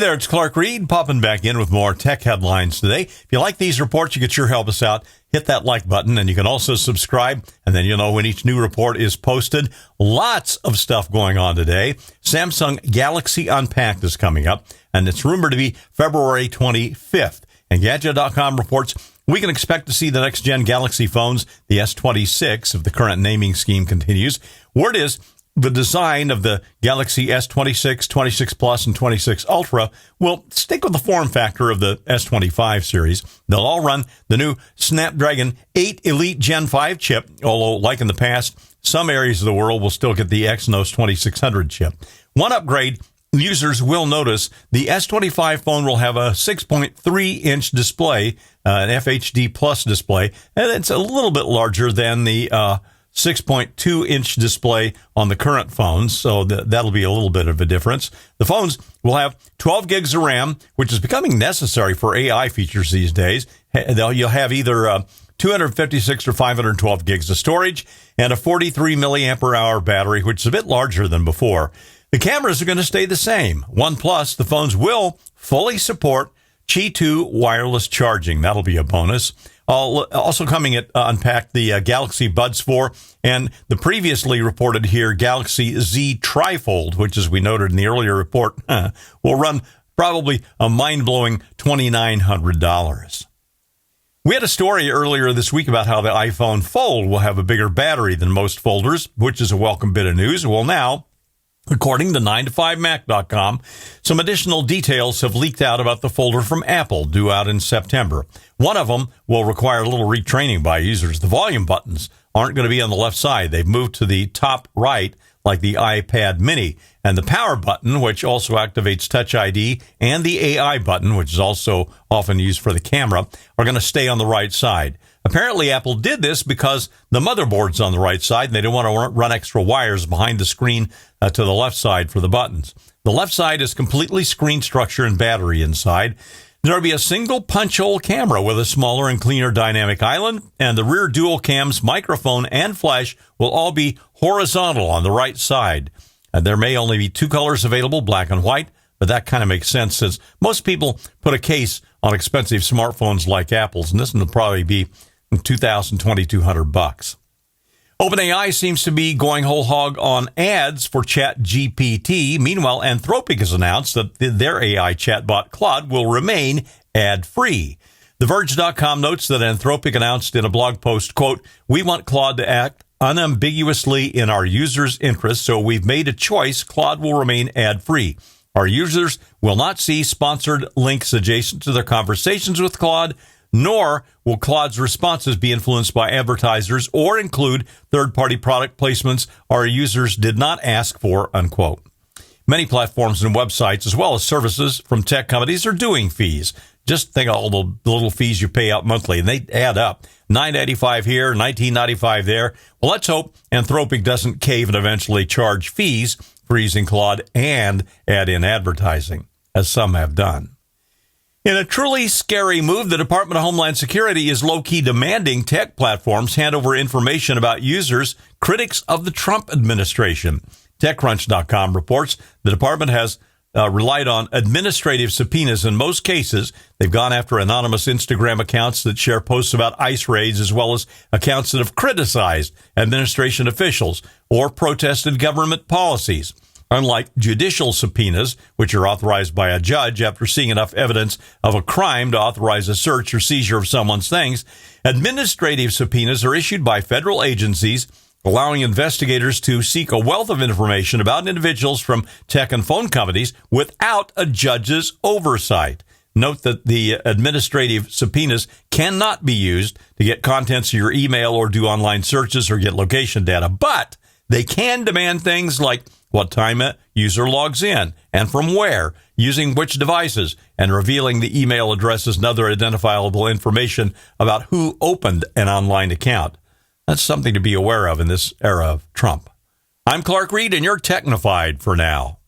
there, it's Clark Reid popping back in with more tech headlines today. If you like these reports, you can sure help us out. Hit that like button, and you can also subscribe, and then you'll know when each new report is posted. Lots of stuff going on today. Samsung Galaxy Unpacked is coming up, and it's rumored to be February 25th. And Gadget.com reports we can expect to see the next-gen Galaxy phones, the S26, if the current naming scheme continues. Word is the design of the Galaxy S26, 26 Plus, and 26 Ultra will stick with the form factor of the S25 series. They'll all run the new Snapdragon 8 Elite Gen 5 chip, although, like in the past, some areas of the world will still get the Exynos 2600 chip. One upgrade users will notice: the S25 phone will have a 6.3-inch display, an FHD Plus display, and it's a little bit larger than the 6.2-inch display on the current phones, so that'll be a little bit of a difference. The phones will have 12 gigs of RAM, which is becoming necessary for AI features these days. You'll have either 256 or 512 gigs of storage and a 43 milliampere hour battery, which is a bit larger than before. The cameras are going to stay the same. OnePlus, the phones will fully support Qi 2 wireless charging. That'll be a bonus. Also coming at Unpacked, the Galaxy Buds 4 and the previously reported here Galaxy Z Trifold, which, as we noted in the earlier report, will run probably a mind-blowing $2,900. We had a story earlier this week about how the iPhone Fold will have a bigger battery than most folders, which is a welcome bit of news. Well, now, according to 9to5Mac.com, some additional details have leaked out about the folder from Apple, due out in September. One of them will require a little retraining by users. The volume buttons aren't going to be on the left side. They've moved to the top right, like the iPad mini. And the power button, which also activates Touch ID, and the AI button, which is also often used for the camera, are going to stay on the right side. Apparently, Apple did this because the motherboard's on the right side, and they don't want to run extra wires behind the screen to the left side for the buttons. The left side is completely screen structure and battery inside. There will be a single punch-hole camera with a smaller and cleaner dynamic island, and the rear dual cams, microphone, and flash will all be horizontal on the right side. And there may only be two colors available, black and white, but that kind of makes sense since most people put a case on expensive smartphones like Apple's, and this will probably be $2,000, $2,200. OpenAI seems to be going whole hog on ads for ChatGPT. Meanwhile, Anthropic has announced that their AI chatbot Claude will remain ad-free. TheVerge.com notes that Anthropic announced in a blog post, quote, "We want Claude to act unambiguously in our users' interests, so we've made a choice. Claude will remain ad-free. Our users will not see sponsored links adjacent to their conversations with Claude, nor will Claude's responses be influenced by advertisers or include third-party product placements our users did not ask for," unquote. Many platforms and websites, as well as services from tech companies, are doing fees. Just think of all the little fees you pay out monthly, and they add up. $9.95 here, $19.95 there. Well, let's hope Anthropic doesn't cave and eventually charge fees for using Claude and add in advertising, as some have done. In a truly scary move, the Department of Homeland Security is low-key demanding tech platforms hand over information about users, critics of the Trump administration. TechCrunch.com reports the department has relied on administrative subpoenas in most cases. They've gone after anonymous Instagram accounts that share posts about ICE raids, as well as accounts that have criticized administration officials or protested government policies. Unlike judicial subpoenas, which are authorized by a judge after seeing enough evidence of a crime to authorize a search or seizure of someone's things, administrative subpoenas are issued by federal agencies, allowing investigators to seek a wealth of information about individuals from tech and phone companies without a judge's oversight. Note that the administrative subpoenas cannot be used to get contents of your email or do online searches or get location data, but they can demand things like what time a user logs in and from where, using which devices, and revealing the email addresses and other identifiable information about who opened an online account. That's something to be aware of in this era of Trump. I'm Clark Reid, and you're Technified for now.